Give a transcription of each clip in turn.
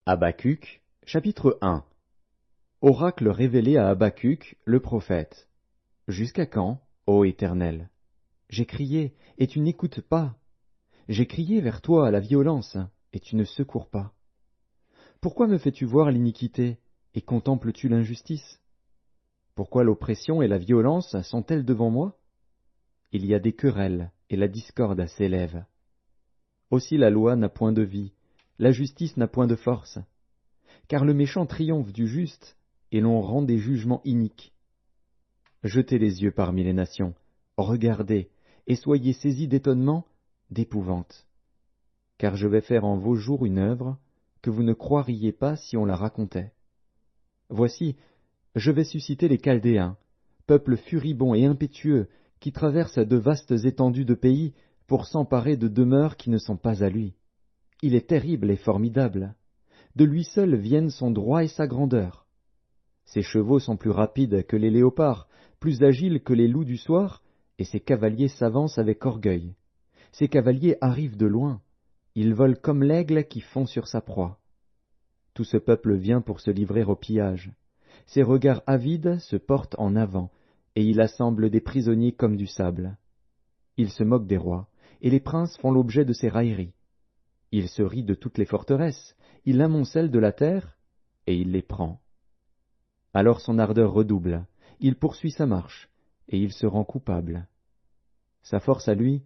Habacuc, chapitre 1. Oracle révélé à Habacuc, le prophète. Jusqu'à quand, ô Éternel? J'ai crié, et tu n'écoutes pas. J'ai crié vers toi à la violence, et tu ne secours pas. Pourquoi me fais-tu voir l'iniquité, et contemples-tu l'injustice? Pourquoi l'oppression et la violence sont-elles devant moi? Il y a des querelles, et la discorde s'élève. Aussi la loi n'a point de vie, la justice n'a point de force. Car le méchant triomphe du juste, et l'on rend des jugements iniques. Jetez les yeux parmi les nations, regardez, et soyez saisis d'étonnement, d'épouvante. Car je vais faire en vos jours une œuvre que vous ne croiriez pas si on la racontait. Voici, je vais susciter les Chaldéens, peuple furibond et impétueux, qui traverse de vastes étendues de pays pour s'emparer de demeures qui ne sont pas à lui. Il est terrible et formidable. De lui seul viennent son droit et sa grandeur. Ses chevaux sont plus rapides que les léopards, plus agiles que les loups du soir, et ses cavaliers s'avancent avec orgueil. Ses cavaliers arrivent de loin. Ils volent comme l'aigle qui fond sur sa proie. Tout ce peuple vient pour se livrer au pillage. Ses regards avides se portent en avant, et il assemble des prisonniers comme du sable. Il se moque des rois, et les princes font l'objet de ses railleries. Il se rit de toutes les forteresses, il amoncelle de la terre, et il les prend. Alors son ardeur redouble, il poursuit sa marche, et il se rend coupable. Sa force à lui,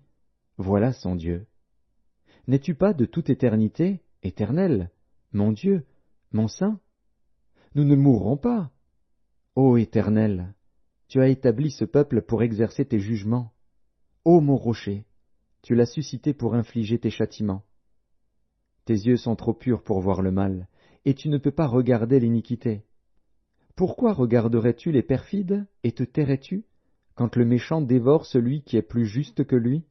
voilà son Dieu. N'es-tu pas de toute éternité, éternel, mon Dieu, mon Saint? Nous ne mourrons pas. Ô Éternel, tu as établi ce peuple pour exercer tes jugements. Ô mon rocher, tu l'as suscité pour infliger tes châtiments. Tes yeux sont trop purs pour voir le mal, et tu ne peux pas regarder l'iniquité. Pourquoi regarderais-tu les perfides, et te tairais-tu, quand le méchant dévore celui qui est plus juste que lui?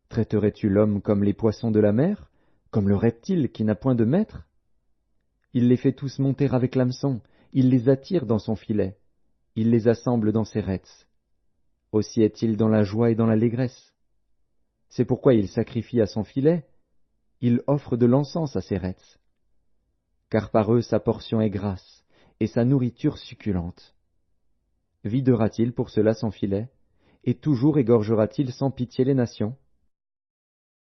Traiterais-tu l'homme comme les poissons de la mer, comme le reptile qui n'a point de maître? Il les fait tous monter avec l'hameçon, il les attire dans son filet, il les assemble dans ses rets. Aussi est-il dans la joie et dans l'allégresse. C'est pourquoi il sacrifie à son filet, il offre de l'encens à ses rets. Car par eux sa portion est grasse, et sa nourriture succulente. Videra-t-il pour cela son filet, et toujours égorgera-t-il sans pitié les nations?